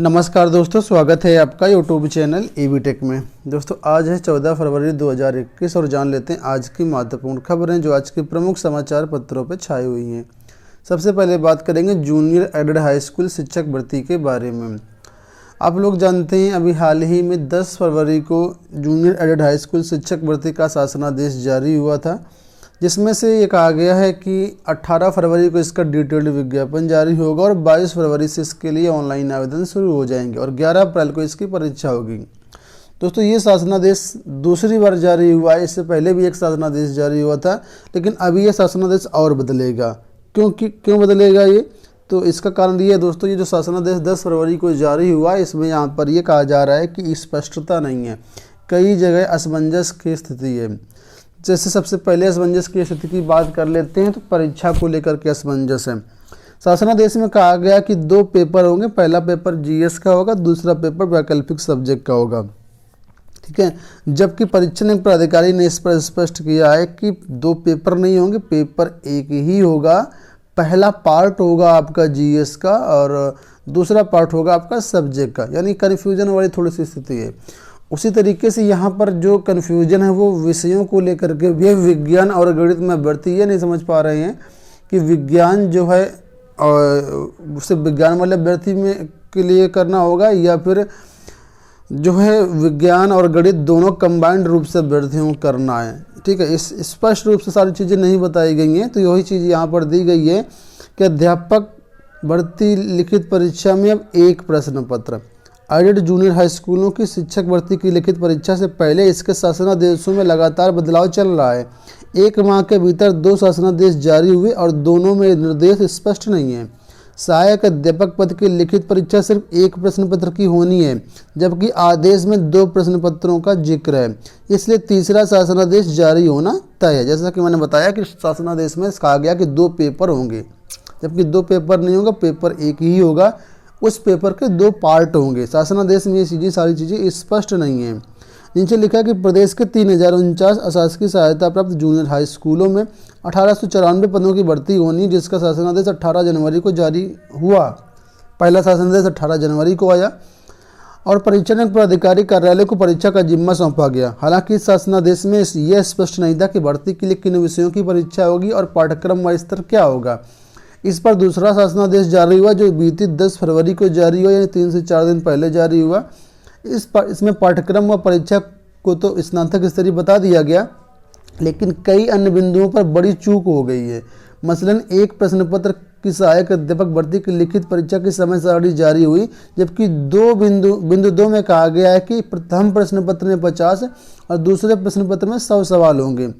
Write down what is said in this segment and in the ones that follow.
नमस्कार दोस्तों, स्वागत है आपका यूट्यूब चैनल ईवी टेक में। दोस्तों आज है 14 फरवरी 2021 और जान लेते हैं आज की महत्वपूर्ण खबरें जो आज के प्रमुख समाचार पत्रों पर छाई हुई हैं। सबसे पहले बात करेंगे जूनियर एडेड हाई स्कूल शिक्षक भर्ती के बारे में। आप लोग जानते हैं अभी हाल ही में 10 फरवरी को जूनियर एडेड हाई स्कूल शिक्षक भर्ती का शासनादेश जारी हुआ था, जिसमें से ये कहा गया है कि 18 फरवरी को इसका डिटेल्ड विज्ञापन जारी होगा और 22 फरवरी से इसके लिए ऑनलाइन आवेदन शुरू हो जाएंगे और 11 अप्रैल को इसकी परीक्षा होगी। दोस्तों ये शासनादेश दूसरी बार जारी हुआ है, इससे पहले भी एक शासनादेश जारी हुआ था, लेकिन अभी ये शासनादेश और बदलेगा। क्यों बदलेगा ये? तो इसका कारण ये है दोस्तों, ये जो शासनादेश 10 फरवरी को जारी हुआ है इसमें यहाँ पर ये कहा जा रहा है कि स्पष्टता नहीं है, कई जगह असमंजस की स्थिति है। जैसे सबसे पहले असमंजस की स्थिति की बात कर लेते हैं तो परीक्षा को लेकर के असमंजस है। शासनादेश में कहा गया कि 2 पेपर होंगे, पहला पेपर जीएस का होगा, दूसरा पेपर वैकल्पिक सब्जेक्ट का होगा। ठीक है, जबकि परीक्षा प्राधिकारी ने इस पर स्पष्ट किया है कि 2 पेपर नहीं होंगे, पेपर एक ही होगा। पहला पार्ट होगा आपका जीएस का और दूसरा पार्ट होगा आपका सब्जेक्ट का, यानी कन्फ्यूजन वाली थोड़ी सी स्थिति है। उसी तरीके से यहाँ पर जो कन्फ्यूजन है वो विषयों को लेकर के भी, विज्ञान और गणित में अभ्यर्थी ये नहीं समझ पा रहे हैं कि विज्ञान जो है उसे विज्ञान वाले अभ्यर्थी में के लिए करना होगा या फिर जो है विज्ञान और गणित दोनों कंबाइंड रूप से अभ्यर्थियों को करना है। ठीक है, इस स्पष्ट रूप से सारी चीज़ें नहीं बताई गई हैं, तो यही चीज़ यहाँ पर दी गई है कि अध्यापक भर्ती लिखित परीक्षा में अब एक प्रश्न पत्र। एडेड जूनियर हाई स्कूलों की शिक्षक भर्ती की लिखित परीक्षा से पहले इसके शासनादेशों में लगातार बदलाव चल रहा है। 1 माह के भीतर 2 शासनादेश जारी हुए और दोनों में निर्देश स्पष्ट नहीं है। सहायक अध्यापक पद की लिखित परीक्षा सिर्फ 1 प्रश्न पत्र की होनी है, जबकि आदेश में 2 प्रश्न पत्रों का जिक्र है, इसलिए तीसरा शासनादेश जारी होना तय है। जैसा कि मैंने बताया कि शासनादेश में कहा गया कि 2 पेपर होंगे, जबकि 2 पेपर नहीं होगा, पेपर एक ही होगा, उस पेपर के 2 पार्ट होंगे। शासनादेश में ये सारी चीज़ें स्पष्ट नहीं है। नीचे लिखा है कि प्रदेश के 3049 अशासकीय सहायता प्राप्त जूनियर हाई स्कूलों में 1894 पदों की भर्ती होनी, जिसका शासनादेश 18 जनवरी को जारी हुआ। पहला शासनादेश 18 जनवरी को आया और परीक्षा प्राधिकारी कार्यालय को परीक्षा का जिम्मा सौंपा गया। हालांकि इस शासनादेश में यह स्पष्ट नहीं था कि भर्ती के लिए किन विषयों की परीक्षा होगी और पाठ्यक्रम व स्तर क्या होगा। इस पर दूसरा शासनादेश जारी हुआ जो बीती 10 फरवरी को जारी हुआ, यानी 3 से 4 दिन पहले जारी हुआ। इसमें पाठ्यक्रम व परीक्षा को तो स्नातक स्तरीय बता दिया गया, लेकिन कई अन्य बिंदुओं पर बड़ी चूक हो गई है। मसलन 1 प्रश्न पत्र की सहायक अध्यापक भर्ती की लिखित परीक्षा की समय सारणी जारी हुई, जबकि बिंदु 2 में कहा गया है कि प्रथम प्रश्न पत्र में 50 और दूसरे प्रश्न पत्र में 100 सवाल होंगे।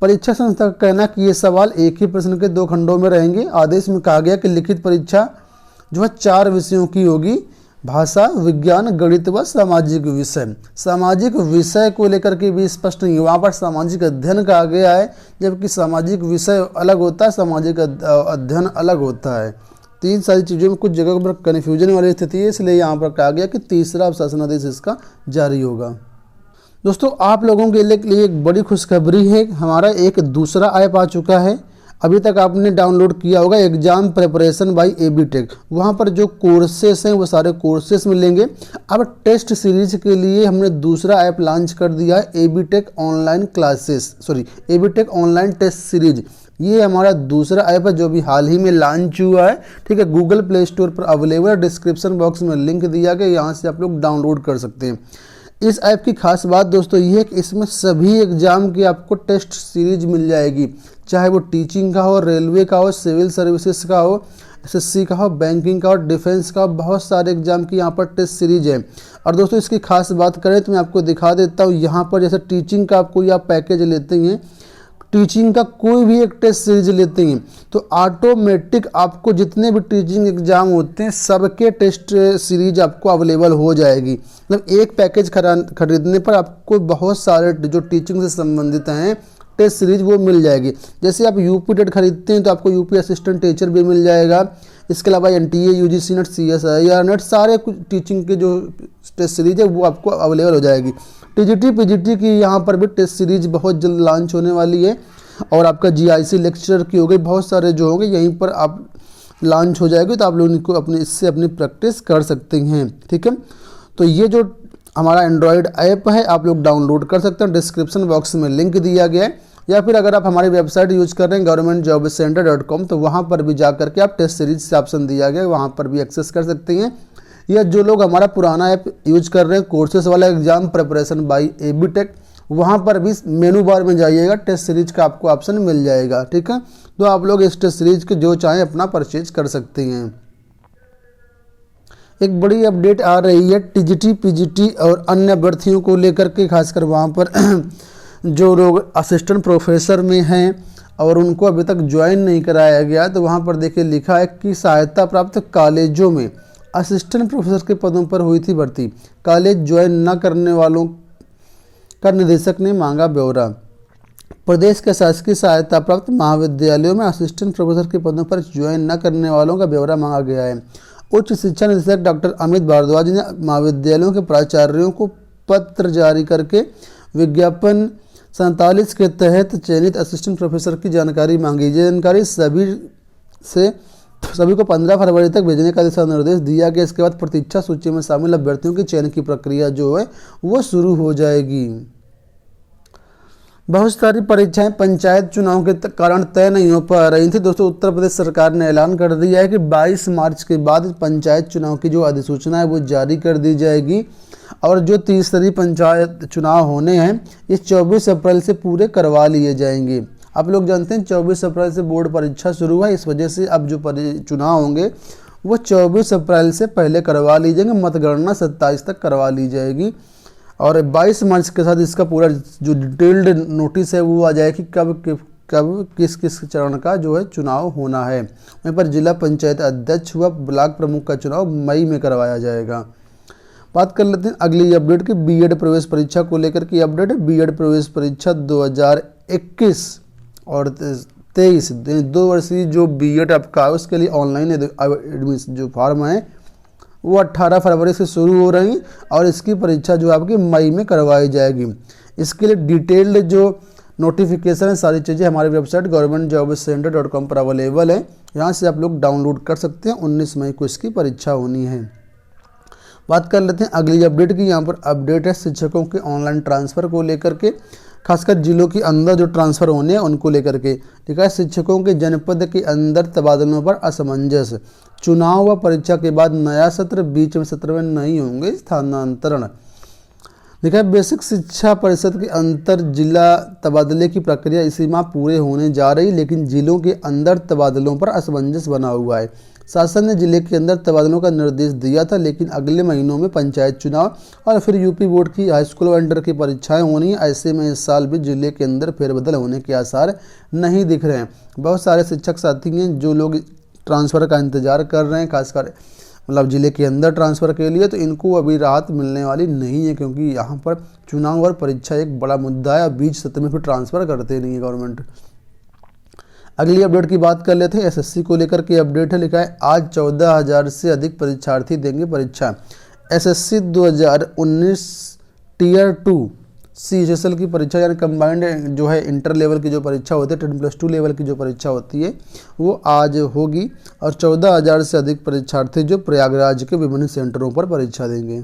परीक्षा संस्था का कहना कि ये सवाल एक ही प्रश्न के 2 खंडों में रहेंगे। आदेश में कहा गया कि लिखित परीक्षा जो है 4 विषयों की होगी, भाषा, विज्ञान, गणित व सामाजिक विषय। सामाजिक विषय को लेकर के भी स्पष्ट नहीं है, वहाँ पर सामाजिक अध्ययन कहा गया है, जबकि सामाजिक विषय अलग होता है, सामाजिक अध्ययन अलग होता है। तो इन सारी चीज़ों में कुछ जगह पर कन्फ्यूजन वाली स्थिति है, इसलिए यहाँ पर कहा गया कि तीसरा शासनादेश इसका जारी होगा। दोस्तों आप लोगों के लिए एक बड़ी खुशखबरी है, हमारा एक दूसरा ऐप आ चुका है। अभी तक आपने डाउनलोड किया होगा exam preparation by AB tech. वहाँ पर जो कोर्सेस हैं वो सारे कोर्सेस मिलेंगे। अब टेस्ट सीरीज के लिए हमने दूसरा ऐप लॉन्च कर दिया है, AB tech online test series. ये हमारा दूसरा ऐप है जो भी हाल ही में लॉन्च हुआ है। ठीक है, गूगल प्ले स्टोर पर अवेलेबल है, डिस्क्रिप्शन बॉक्स में लिंक दिया गया, यहाँ से आप लोग डाउनलोड कर सकते हैं। इस ऐप की खास बात दोस्तों ये है कि इसमें सभी एग्जाम की आपको टेस्ट सीरीज मिल जाएगी, चाहे वो टीचिंग का हो, रेलवे का हो, सिविल सर्विसेज का हो, एसएससी का हो, बैंकिंग का हो, डिफेंस का हो, बहुत सारे एग्जाम की यहाँ पर टेस्ट सीरीज है। और दोस्तों इसकी खास बात करें तो मैं आपको दिखा देता हूँ, यहाँ पर जैसे टीचिंग का आपको आप पैकेज लेते हैं, टीचिंग का कोई भी एक टेस्ट सीरीज लेते हैं तो ऑटोमेटिक आपको जितने भी टीचिंग एग्जाम होते हैं सबके टेस्ट सीरीज आपको अवेलेबल हो जाएगी। मतलब एक पैकेज खरीदने पर आपको बहुत सारे जो टीचिंग से संबंधित हैं टेस्ट सीरीज वो मिल जाएगी। जैसे आप यूपी टेट खरीदते हैं तो आपको यूपी असिस्टेंट टीचर भी मिल जाएगा। इसके अलावा NTA, UGC net, CSIR net, सारे कुछ टीचिंग के जो टेस्ट सीरीज है वो आपको अवेलेबल हो जाएगी। टीजीटी, पीजीटी की यहाँ पर भी टेस्ट सीरीज बहुत जल्द लॉन्च होने वाली है और आपका जीआईसी लेक्चर की हो गई, बहुत सारे जो होंगे यहीं पर आप लॉन्च हो जाएगी तो आप लोग इनको इससे अपनी प्रैक्टिस कर सकते हैं। ठीक है, तो ये जो हमारा एंड्रॉयड ऐप है आप लोग डाउनलोड कर सकते हैं, डिस्क्रिप्शन बॉक्स में लिंक दिया गया है, या फिर अगर आप हमारी वेबसाइट यूज कर रहे हैं governmentjobcenter.com, तो वहाँ पर भी जा करके आप टेस्ट सीरीज से ऑप्शन दिया गया है, वहाँ पर भी एक्सेस कर सकते हैं। या जो लोग हमारा पुराना ऐप यूज कर रहे हैं कोर्सेस वाला exam preparation by AB tech, वहाँ पर भी मेनू बार में जाइएगा, टेस्ट सीरीज का आपको ऑप्शन मिल जाएगा। ठीक है, तो आप लोग इस टेस्ट सीरीज के जो चाहें अपना परचेज कर सकते हैं। एक बड़ी अपडेट आ रही है टीजीटी, पीजीटी और अन्य अभ्यर्थियों को लेकर के, खासकर वहाँ पर जो लोग असिस्टेंट प्रोफेसर में हैं और उनको अभी तक ज्वाइन नहीं कराया गया, तो वहाँ पर देखिए लिखा है कि सहायता प्राप्त कॉलेजों में असिस्टेंट प्रोफेसर के पदों पर हुई थी भर्ती, कॉलेज ज्वाइन न करने वालों का निदेशक ने मांगा ब्यौरा। प्रदेश के शासकीय सहायता प्राप्त महाविद्यालयों में असिस्टेंट प्रोफेसर के पदों पर ज्वाइन न करने वालों का ब्यौरा मांगा गया है। उच्च शिक्षा निदेशक डॉक्टर अमित भारद्वाज ने महाविद्यालयों के प्राचार्यों को पत्र जारी करके विज्ञापन 47 के तहत चयनित असिस्टेंट प्रोफेसर की जानकारी मांगी। जानकारी सभी को 15 फरवरी तक भेजने का दिशा निर्देश दिया गया। इसके बाद प्रतीक्षा सूची में शामिल अभ्यर्थियों के चयन की प्रक्रिया जो है वो शुरू हो जाएगी। बहुत सारी परीक्षाएं पंचायत चुनाव के कारण तय नहीं हो पा रही थी। दोस्तों उत्तर प्रदेश सरकार ने ऐलान कर दिया है कि 22 मार्च के बाद पंचायत चुनाव की जो अधिसूचना है वो जारी कर दी जाएगी, और जो त्रिस्तरीय पंचायत चुनाव होने हैं ये 24 अप्रैल से पूरे करवा लिए जाएंगे। आप लोग जानते हैं 24 अप्रैल से बोर्ड परीक्षा शुरू है, इस वजह से अब जो चुनाव होंगे वो 24 अप्रैल से पहले करवा ली जाएंगे, मतगणना 27 तक करवा ली जाएगी, और 22 मार्च के साथ इसका पूरा जो डिटेल्ड नोटिस है वो आ जाए कि कब किस किस चरण का जो है चुनाव होना है। वहीं पर जिला पंचायत अध्यक्ष व ब्लॉक प्रमुख का चुनाव मई में करवाया जाएगा। बात कर लेते हैं अगली अपडेट की, बीएड प्रवेश परीक्षा को लेकर की अपडेट है। बीएड प्रवेश परीक्षा 2021 और 23 2 वर्षीय जो बीएड आपका है उसके लिए ऑनलाइन एडमिशन जो फॉर्म है वो 18 फरवरी से शुरू हो रही, और इसकी परीक्षा जो आपकी मई में करवाई जाएगी। इसके लिए डिटेल्ड जो नोटिफिकेशन है सारी चीज़ें हमारी वेबसाइट governmentjobcenter.com पर अवेलेबल है, यहाँ से आप लोग डाउनलोड कर सकते हैं। 19 मई को इसकी परीक्षा होनी है। बात कर लेते हैं अगली अपडेट की। यहाँ पर अपडेट है शिक्षकों के ऑनलाइन ट्रांसफ़र को लेकर के, खासकर जिलों के अंदर जो ट्रांसफ़र होने हैं उनको लेकर के। ठीक है, शिक्षकों के जनपद के अंदर तबादलों पर असमंजस, चुनाव व परीक्षा के बाद नया सत्र, बीच में सत्र में नहीं होंगे स्थानांतरण। देखा है, बेसिक शिक्षा परिषद के अंतर जिला तबादले की प्रक्रिया इसी माह पूरे होने जा रही, लेकिन जिलों के अंदर तबादलों पर असमंजस बना हुआ है। शासन ने जिले के अंदर तबादलों का निर्देश दिया था, लेकिन अगले महीनों में पंचायत चुनाव और फिर यूपी बोर्ड की हाई स्कूल व इंटर की परीक्षाएं होनी है। ऐसे में इस साल भी जिले के अंदर फेरबदल होने के आसार नहीं दिख रहे हैं। बहुत सारे शिक्षक साथी हैं जो लोग ट्रांसफ़र का इंतजार कर रहे हैं, खासकर मतलब जिले के अंदर ट्रांसफ़र के लिए, तो इनको अभी राहत मिलने वाली नहीं है, क्योंकि यहाँ पर चुनाव और परीक्षा एक बड़ा मुद्दा है। बीच सत्र में फिर ट्रांसफ़र करते नहीं है गवर्नमेंट। अगली अपडेट की बात कर लेते हैं। एसएससी को लेकर के अपडेट है, लिखा है आज 14,000 से अधिक परीक्षार्थी देंगे परीक्षा। एसएससी 2019 टीयर 2 CHSL की परीक्षा, यानी कंबाइंड जो है इंटर लेवल की जो परीक्षा होती है, 10+2 लेवल की जो परीक्षा होती है वो आज होगी, और 14,000 से अधिक परीक्षार्थी जो प्रयागराज के विभिन्न सेंटरों पर परीक्षा देंगे।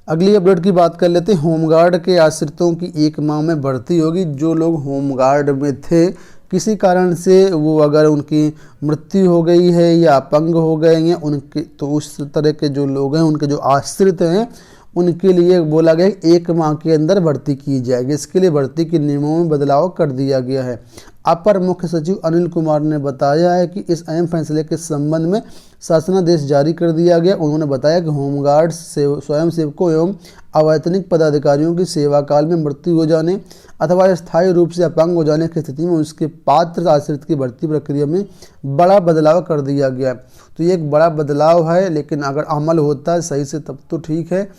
अगली अपडेट की बात कर लेते हैं। होमगार्ड के आश्रितों की 1 माह में भर्ती होगी। जो लोग होमगार्ड में थे, किसी कारण से वो अगर उनकी मृत्यु हो गई है या अपंग हो गए हैं उनके, तो उस तरह के जो लोग हैं उनके जो आश्रित हैं उनके लिए बोला गया 1 माह के अंदर भर्ती की जाएगी। इसके लिए भर्ती के नियमों में बदलाव कर दिया गया है। अपर मुख्य सचिव अनिल कुमार ने बताया है कि इस अहम फैसले के संबंध में शासनादेश जारी कर दिया गया। उन्होंने बताया कि होमगार्ड स्वयंसेवकों एवं अवैतनिक पदाधिकारियों की सेवा काल में मृत्यु हो जाने अथवा स्थायी रूप से अपंग हो जाने की स्थिति में उसके पात्र आश्रित की भर्ती प्रक्रिया में बड़ा बदलाव कर दिया गया। तो ये एक बड़ा बदलाव है, लेकिन अगर अमल होता है सही से तब तो ठीक है।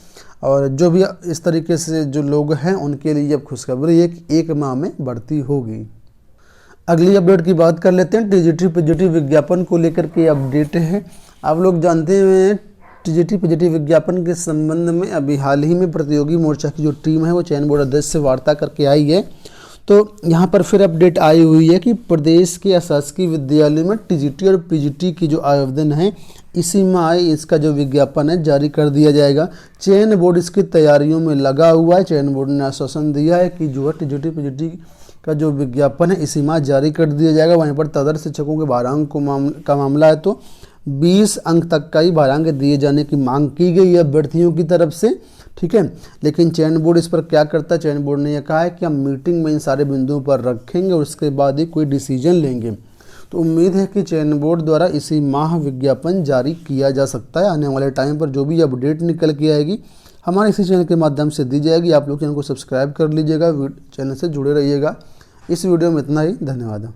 और जो भी इस तरीके से जो लोग हैं उनके लिए अब खुशखबरी है कि 1 माह में भर्ती होगी। अगली अपडेट की बात कर लेते हैं। टीजीटी पीजीटी विज्ञापन को लेकर के अपडेट है। आप लोग जानते हैं टीजीटी पीजीटी विज्ञापन के संबंध में अभी हाल ही में प्रतियोगी मोर्चा की जो टीम है वो चयन बोर्ड अध्यक्ष से वार्ता करके आई है। तो यहाँ पर फिर अपडेट आई हुई है कि प्रदेश के शासकीय विद्यालय में टीजीटी और पीजीटी की जो आवेदन है इसी माह इसका जो विज्ञापन है जारी कर दिया जाएगा। चयन बोर्ड इसकी तैयारियों में लगा हुआ है। चयन बोर्ड ने आश्वासन दिया है कि जो है टीजीटी पीजीटी का जो विज्ञापन है इसी माह जारी कर दिया जाएगा। वहीं पर तदर्थ शिक्षकों के भारांक का मामला है तो 20 अंक तक का ही भारांक दिए जाने की मांग की गई है अभ्यर्थियों की तरफ से, ठीक है। लेकिन चयन बोर्ड इस पर क्या करता है, चयन बोर्ड ने यह कहा है कि हम मीटिंग में इन सारे बिंदुओं पर रखेंगे और उसके बाद ही कोई डिसीजन लेंगे। तो उम्मीद है कि चयन बोर्ड द्वारा इसी माह विज्ञापन जारी किया जा सकता है। आने वाले टाइम पर जो भी अपडेट निकल के आएगी हमारे इसी चैनल के माध्यम से दी जाएगी। आप लोग चैनल को सब्सक्राइब कर लीजिएगा, चैनल से जुड़े रहिएगा। इस वीडियो में इतना ही, धन्यवाद।